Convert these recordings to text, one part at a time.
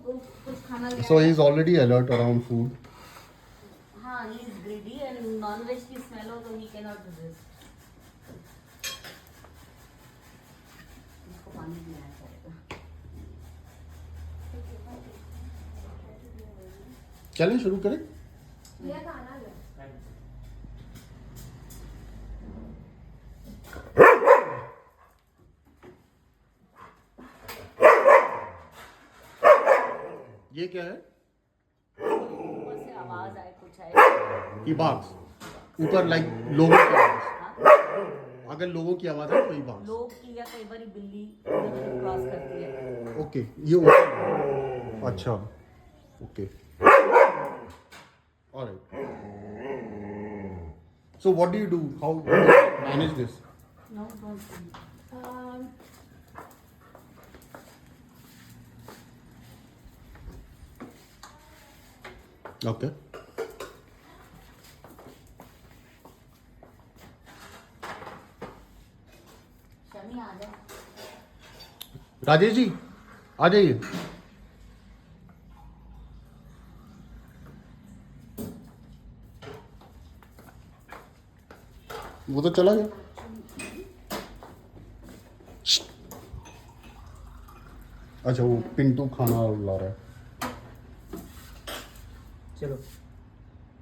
कुछ खाना ले So आया। he is already alert around food. हाँ, he is greedy and non-veg की smell हो तो he cannot resist. इसको पानी पिलाना पड़ेगा। चलें शुरू करें। ये खाना ले। ये क्या है? ऊपर से आवाज आए कुछ आए। ये बाग्स ऊपर लाइक लोगों की आवाज। अगर लोगों की आवाज है तो ये बाग्स। लोग की या कई बार बिल्ली क्रॉस करती है। ओके ये ऊपर। अच्छा okay alright. So what do you do? How do you manage this? No, don't. Okay. Shami आ जाए। राजेश जी आ जाइए। वो तो चला गया। अच्छा वो पिंटू खाना ला रहा है। चलो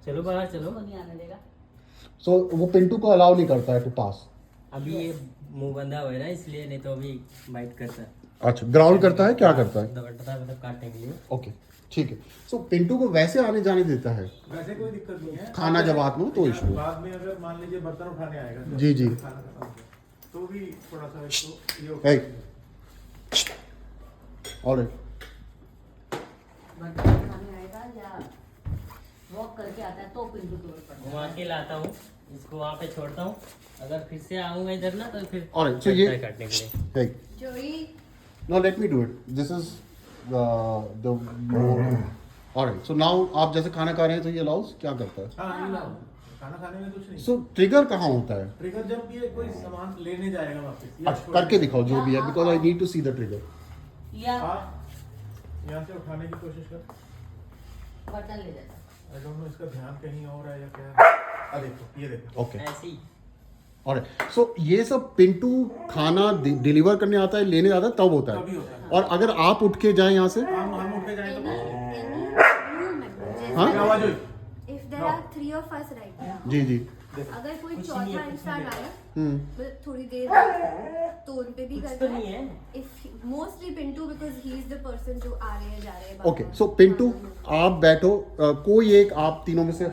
चलो बाहर चलो। उसको नहीं आने देगा। सो वो पिंटू को अलाउ नहीं करता है टू पास। अभी ये मुंह बंधा हुआ है ना, इसलिए, नहीं तो अभी बाइट करता है। अच्छा ग्राउल करता है, क्या करता है? दबड़ता है, मतलब काटने के लिए। ओके ठीक है। सो पिंटू को वैसे आने जाने देता है, वैसे कोई दिक्कत नहीं है। खाना जब हाथ में हो तो इशू है। बाद में अगर मान लीजिए बर्तन उठाने आएगा जी, जी। खाना खत्म हो गया, तो भी थोड़ा सा इसको ये होगा। Hey. ऑलराइट बर्तन खाने आएगा या वॉक करके आता है तो पिंटू की ओर पड़ता घुमा के लाता हूँ, इसको वहाँ पे छोड़ता हूँ। अगर फिर से आऊंगा इधर ना तो फिर Alright, so चलता ये- है काटने के लिए। hey जोई now let me do it. This is the alright so now आप जैसे खाना खा रहे हैं तो ये अलाउस क्या करता है? हाँ ये लाओ। खाना खाने में कुछ नहीं। सो ट्रिगर कहाँ होता है? ट्रिगर जब ये कोई सामान लेने जाएगा वापस या अच्छा छोड़ने करके जाएगा। दिखाओ जो भी है, because I need to see the trigger. या आप यहाँ से उठाने की कोशिश कर। बर्तन ले जाता है। आई डोंट नो इसका ध्यान कहीं और है या क्या है। देखो ये देखो। ओके ऐसे ही ऑलराइट सो ये सब पिंटू खाना डिलीवर करने आता है, लेने आता है तब होता तभी है। होता है। और अगर आप उठ के जाएं यहाँ से, हम उठ के जाए तो हाँ? क्या आवाज हुई? If there are 3 of us right now, जी जी अगर कोई कुछ चौथा नहीं है, कुछ इंसान नहीं आए हम्म मतलब थोड़ी देर बाद, तो उन पे भी कुछ करता तो नहीं है। है। If mostly Pintu because he is the person जो आ रहे हैं जा रहे हैं। ओके सो पिंटू आप बैठो, कोई एक आप तीनों में से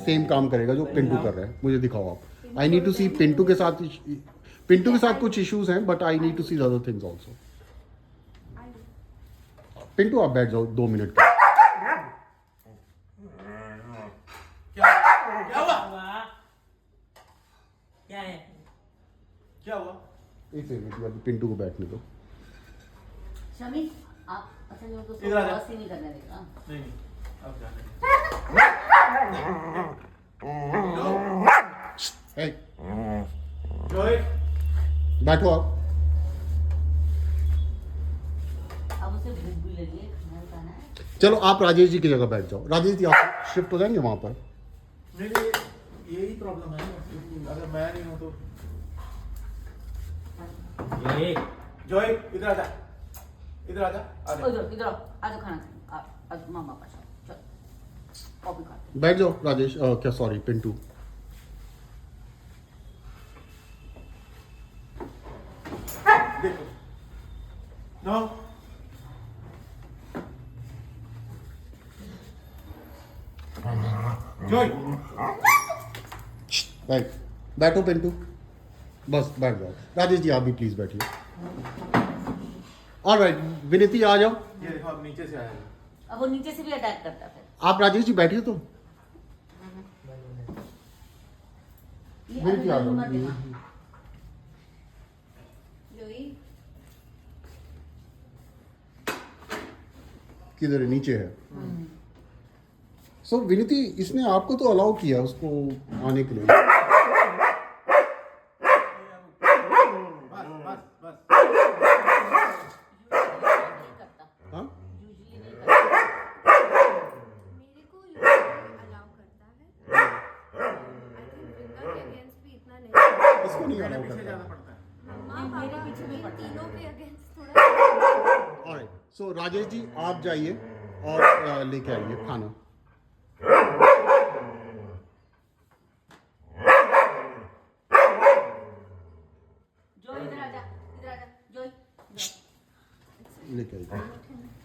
सेम काम करेगा जो पिंटू कर रहा है, मुझे दिखाओ आप। I need to see Pintu के साथ कुछ इश्यूज हैं but I need to see other things also. Pintu आप बैठ जाओ 2 मिनट के। क्या हुआ? वाह, क्या है? क्या हुआ? एक सेकंड अभी पिंटू को बैठने दो। शमी आप अच्छा जो तो इधर आ जा। क्रॉस ही नहीं करने देगा। नहीं अब जाने Hey, जोई बैठो आप। अब उसे भूख भी लगी है, खाना खाना है। चलो आप राजेश जी की जगह बैठ जाओ। राजेश जी आप शिफ्ट हो जाएंगे वहां पर। नहीं यही प्रॉब्लम है। अगर मैं नहीं हूँ तो ये जोई इधर आजा, इधर आजा, आजा। इधर आओ, आज खाना खाएं। आज मामा पास आओ, चल कॉफी खाते हैं। बैठ जाओ राजेश, क्या सॉरी पिंटू। देखो नो जोई बैठो पिंटू, बस बैठ जाओ। राजेश जी आप भी प्लीज बैठिए। ऑलराइट विनीति आ जाओ। ये देखो अब नीचे से आया है। अब वो नीचे से भी अटैक करता है फिर। आप राजेश जी बैठिए तो। ये विनीति आ अभी जाओ। मत देना। जोई किधर है? नीचे है। सो विनीति इसने आपको तो अलाउ किया उसको आने के लिए। बस बस बस नहीं करता, हाँ यूजुअली नहीं पीछे भी पड़ता तीनों है। के अगेंस्ट थोड़ा ऑलराइट, सो राजेश जी आप जाइए और लेके आइए खाना। जो इधर आजा, जो लेके आइए,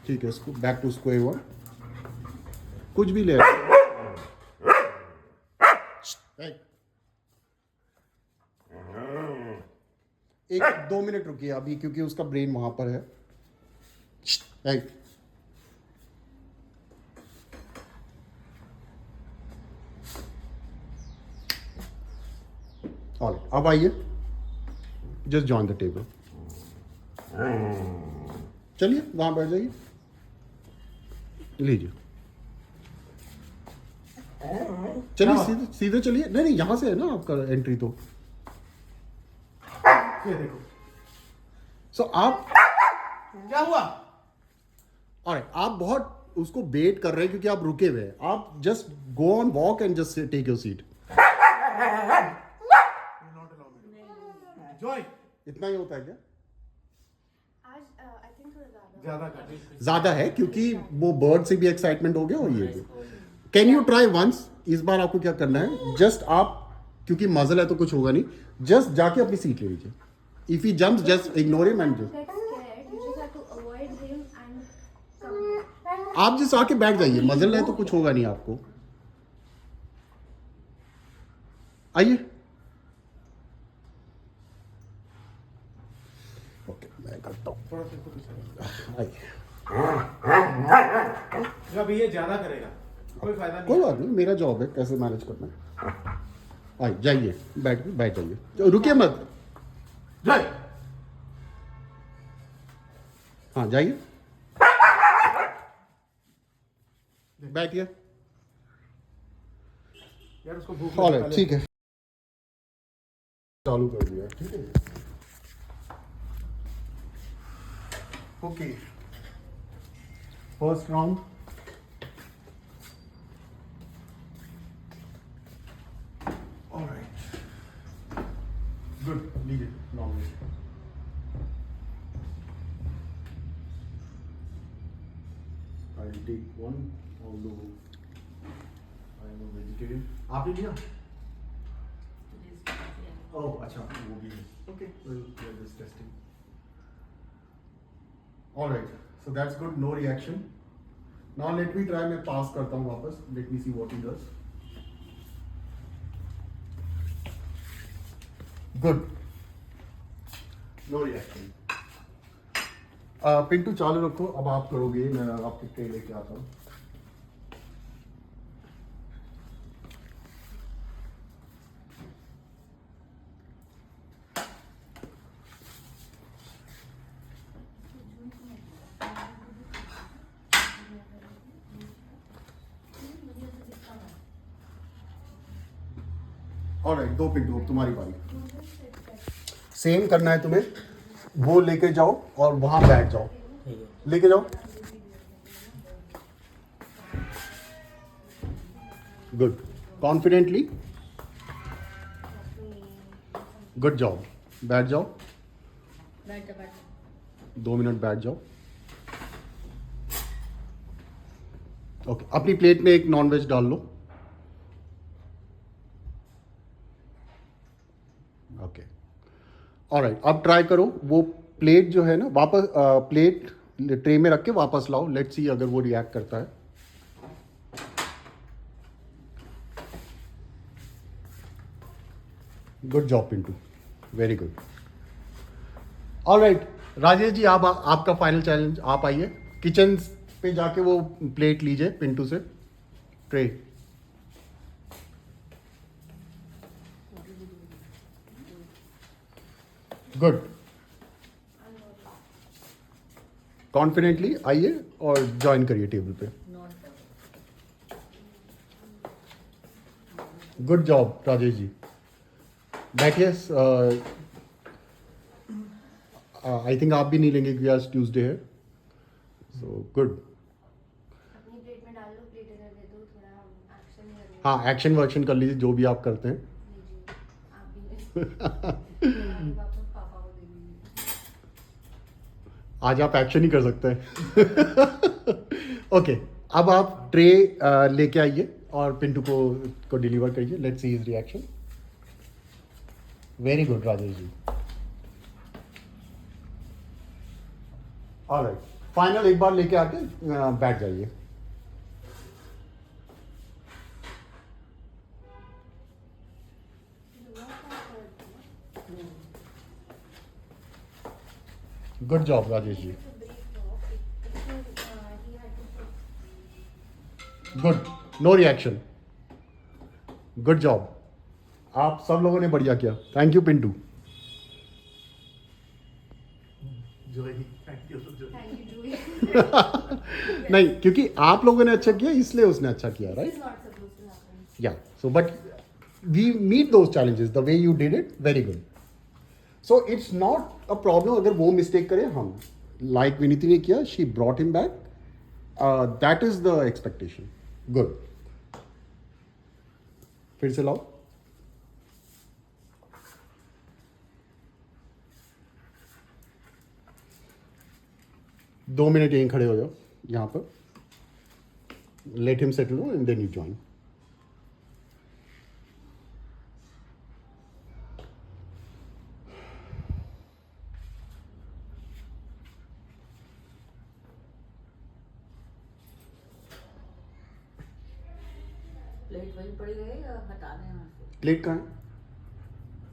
ठीक है, इसको बैक टू स्क्वायर वन, कुछ भी ले आइए। राइट, 1-2 मिनट रुकिए अभी क्योंकि उसका ब्रेन वहां पर है। राइट, ऑलराइट, अब आइए, जस्ट जॉइन द टेबल, चलिए वहां बैठ जाइए, लीजिए, चलिए सीधे सीधे चलिए, नहीं नहीं यहां से है ना आपका एंट्री, तो ये देखो सो आप क्या हुआ। और आप बहुत उसको वेट कर रहे हैं क्योंकि आप रुके हुए हैं, आप just go on walk and just take your seat, Joy इतना ही होता है क्या? आज आई थिंक थोड़ा ज्यादा ज्यादा कर ज्यादा है क्योंकि वो बर्ड से भी एक्साइटमेंट हो गया और ये भी। कैन यू ट्राई वंस, इस बार आपको क्या करना है, जस्ट आप क्योंकि मजल है तो कुछ होगा नहीं, जस्ट जाके अपनी सीट ले लीजिए, if he jumps just ignore him and just get scared. You just have to avoid him and come. आप जस्ट आके बैठ जाइए, मजल है तो कुछ होगा नहीं आपको, आइए। ओके मैं करता हूँ, थोड़ा सा पीछे। आइए, जब ये ज्यादा करेगा कोई फायदा नहीं। कोई बात नहीं, मेरा जॉब है कैसे मैनेज करना है। आइए जाइए, बैठ जाइए, रुकिए मत, जॉय हाँ जाइए, बैठिए, यार उसको भूख ऑलराइट लगी। ठीक है, चालू कर दिया, ठीक है। Okay, first round, alright, good, लीजिए normal, I will take one, although I am a vegetarian, आपने लिया? ओह अच्छा, वो भी है, okay, well we are just testing, alright, so that's good, no reaction, now let me try, मैं पास करता हूँ वापस, let me see what he does, good, no reaction. Pintu चालू रखो, अब आप करोगे, मैं आपके ट्रे लेके आता हूँ। ऑलराइट, 2 पिंटू, अब तुम्हारी बारी, सेम करना है तुम्हें, वो लेके जाओ और वहां बैठ जाओ, ठीक है। लेके जाओ, गुड, कॉन्फिडेंटली, गुड जॉब, बैठ जाओ, बैठ 2 मिनट बैठ जाओ, ओके, अपनी प्लेट में एक नॉन वेज डाल लो, ओके, ऑलराइट, अब ट्राई करो, वो प्लेट जो है ना वापस, प्लेट ट्रे में रख के वापस लाओ, लेट्स सी अगर वो रिएक्ट करता है। Good job Pintu, very good, alright, Rajesh ji आप आपका फाइनल चैलेंज, आप आइए किचन पे जाके वो प्लेट लीजिए पिंटू से, ट्रे, गुड, कॉन्फिडेंटली आइए और ज्वाइन करिए टेबल पे, गुड जॉब राजेश जी, बैठिए, आई थिंक आप भी नहीं लेंगे क्योंकि आज ट्यूसडे है, सो गुड, अपनी प्लेट में डाल लो, प्लेट इधर दे दो, थोड़ा एक्शन करो। हाँ एक्शन वर्शन कर लीजिए जो भी आप करते हैं। लीजिए, आप भी ले। वापस पापा को दे दीजिए। आज आप एक्शन ही कर सकते हैं। ओके, अब आप ट्रे लेके आइए और पिंटू को डिलीवर करिए। Let's see his reaction. Very good Rajesh ji. Alright, final एक बार लेके आके बैठ जाइए। Good job Rajesh ji, good, no reaction, good job. आप सब लोगों ने बढ़िया किया। Thank you Pintu. Joey, thank you Joey. Thank you, Joey. नहीं, क्योंकि आप लोगों ने अच्छा किया इसलिए उसने अच्छा किया, This right? is not supposed to happen. Yeah. So, but we meet those challenges. The way you did it, very good. So it's not a problem अगर वो mistake करे हम, like विनीति ने किया, she brought him back. That is the expectation. Good. फिर से लाओ। दो मिनट यहीं खड़े हो जाओ यहाँ पर। Let him settle down and then you join. Plate वहीं पड़ी रहे या हटा दें वहाँ से? प्लेट कहाँ है?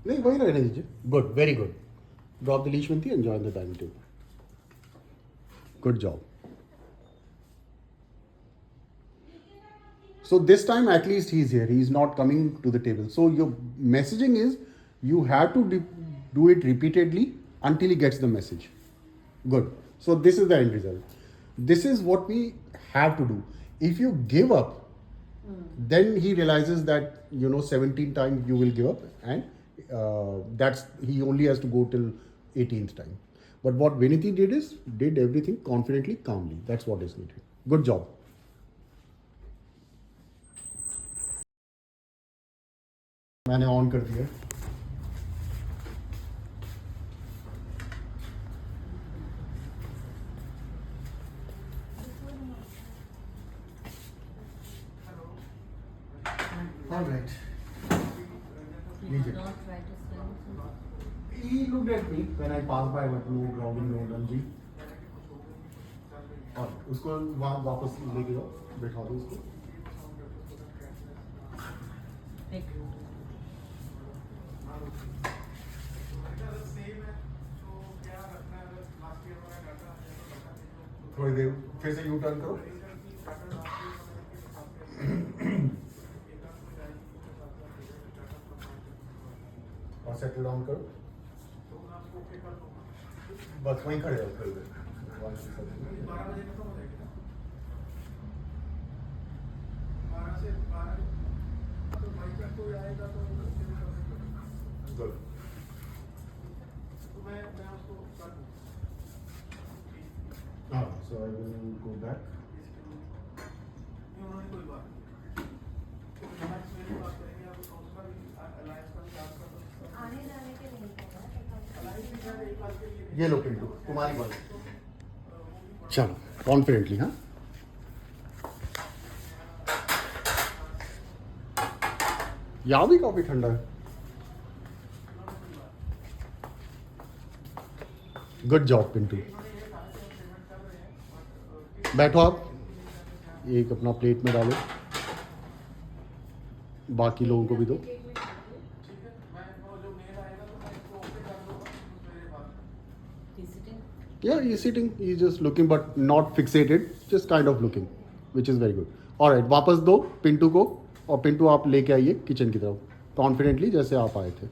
नहीं, वही रहने दीजिए। Good, very good. Drop the leash Winty and join the dining table. Good job. So this time at least he is here. He is not coming to the table. So your messaging is you have to do it repeatedly until he gets the message. Good. So this is the end result. This is what we have to do. If you give up, then he realizes that 17 times you will give up, and he only has to go till 18th time. But what Viniti did everything confidently, calmly. That's what is needed. Good job. मैंने on कर दिया। All right. Please don't try to swim. He looked at me when I passed by, but no grounding, no lungy. और उसको वहाँ वापस लेके जाओ, बैठा दो उसको। Take. थोड़ी देर फिर से यू टर्न करो। और सेटल डाउन करो। बस वहीं खड़े हो थोड़ी देर। Good. So I will go back. आने जाने के नहीं करना। ये लो पिंटू, तुम्हारी बात। चलो कॉन्फिडेंटली। हाँ, यहाँ भी काफी ठंडा है। Good job Pintu. बैठो आप, एक अपना प्लेट में डालो, बाकी लोगों को भी दो। He's sitting. Yeah, he's sitting. He's just looking, but not fixated. Just kind of looking, which is very good. All right, वापस दो पिंटू को, और पिंटू आप लेके आइए किचन की तरफ, कॉन्फिडेंटली जैसे आप आए थे।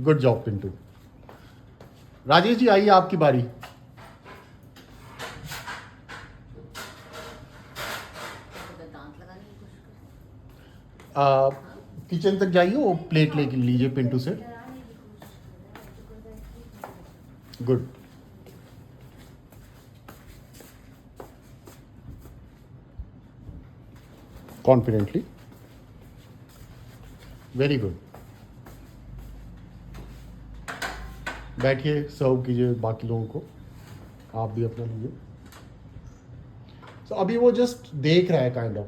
Good job Pintu. राजेश जी आइए, आपकी बारी। तो दांत लगाने की कोशिश कर। किचन तक जाइए, वो प्लेट लेके लीजिए पिंटू से। डराने की कोशिश कर रहा है, गुड। Confidently, very good. बैठिए, सर्व कीजिए बाकी लोगों को, आप भी अपना लीजिए। सो अभी वो जस्ट देख रहा है काइंड ऑफ,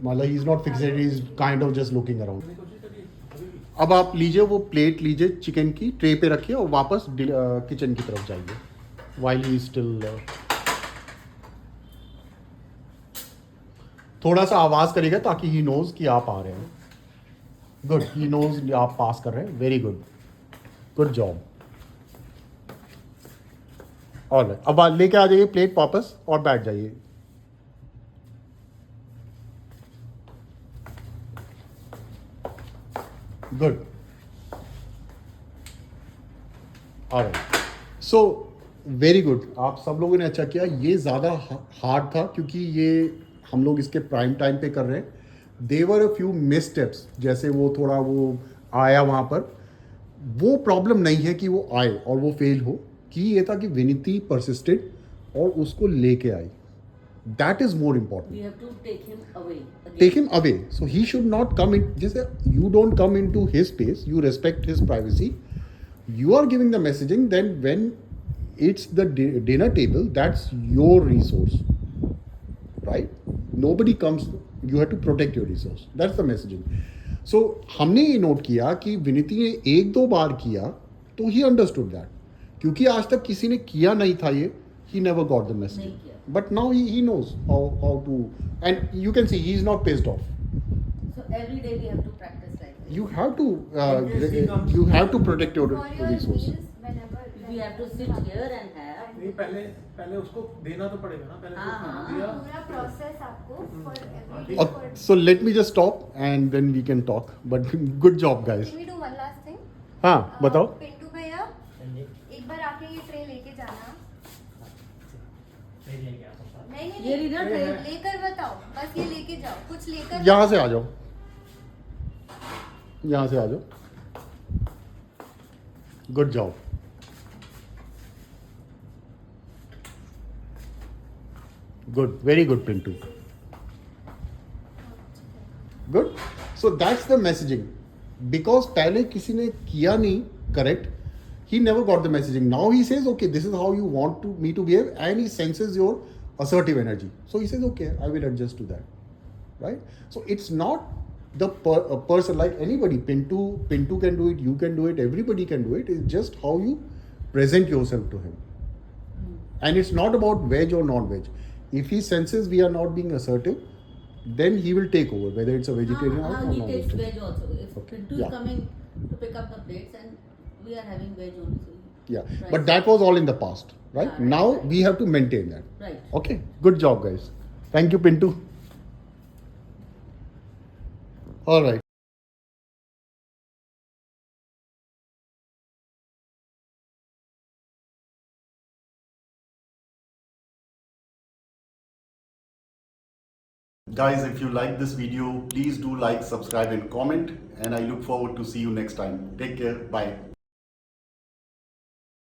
मतलब he is not fixed, he is kind of just looking around. कोशिश करिए अभी भी। अब आप लीजिए वो प्लेट लीजिए चिकन की, ट्रे पे रखिए और वापस किचन की तरफ जाइए वाइल ही स्टिल। थोड़ा सा आवाज करिएगा ताकि ही नोज कि आप आ रहे हैं। गुड, ही नोज आप पास कर रहे हैं, वेरी गुड, गुड जॉब। और अब लेके आ जाइए प्लेट वापस और बैठ जाइए। Good, alright, so very good, आप सब लोगों ने अच्छा किया। ये ज़्यादा हार्ड था क्योंकि ये हम लोग इसके प्राइम टाइम पे कर रहे हैं। देवर अ फ्यू मिस स्टेप्स, जैसे वो थोड़ा वो आया वहाँ पर, वो प्रॉब्लम नहीं है कि वो आए और वो फेल हो, कि ये था कि विनीति परसिस्टेड और उसको लेके आई। That is more We important. have to take him away. Again. Take him away, so he should not come in. जैसे you don't come into his space, you respect his privacy, you are giving the messaging. Then when it's the dinner table, that's your resource, right? Nobody comes, you have to protect your resource, that's the messaging. So हमने ये note किया कि विनीति ने एक दो बार किया तो he understood that, क्योंकि आज तक किसी ने किया नहीं था ये, he never got the message. नहीं किया। But now he knows how to, and you can see he is not pissed off. So every day we have to practice like this. You have to Interesting comes- you have to protect your For your resource. meals, whenever We have to sit here and have. नहीं, पहले उसको देना तो पड़ेगा ना, पहले उसको हाँ, खाना हाँ। दिया। पूरा प्रोसेस आपको for every day Okay. for So let me just stop and then we can talk. But good job, guys. Can we do one last thing? हाँ, बताओ। पिंटू भैया हाँ जी, एक बार आके ये ट्रे लेके जाना। ट्रे लेके आओ साथ। नहीं ये रीडर ट्रे लेकर बताओ, बस ये लेके जाओ, कुछ लेकर यहाँ से आ जाओ, यहाँ से आ जाओ। Good job, good, very good Pintu, good. So that's the messaging, because पहले किसी ने किया नहीं correct, he never got the messaging. Now he says, okay, this is how you want me to behave, and he senses your assertive energy, so he says, okay, I will adjust to that, right? So it's not the person, like anybody, Pintu can do it, you can do it, everybody can do it. It's just how you present yourself to him. And it's not about veg or non-veg. If he senses we are not being assertive, then he will take over, whether it's a vegetarian or he takes non-vegetarian. veg also. If Okay, Pintu yeah. is coming to pick up the plates and we are having veg only. So Yeah, Right. but that was all in the past, right? Yeah, right, Now right. we have to maintain that. right. Okay, good job, guys. Thank you, Pintu. All right. Guys, if you like this video, please do like, subscribe and comment, and I look forward to see you next time. Take care. Bye.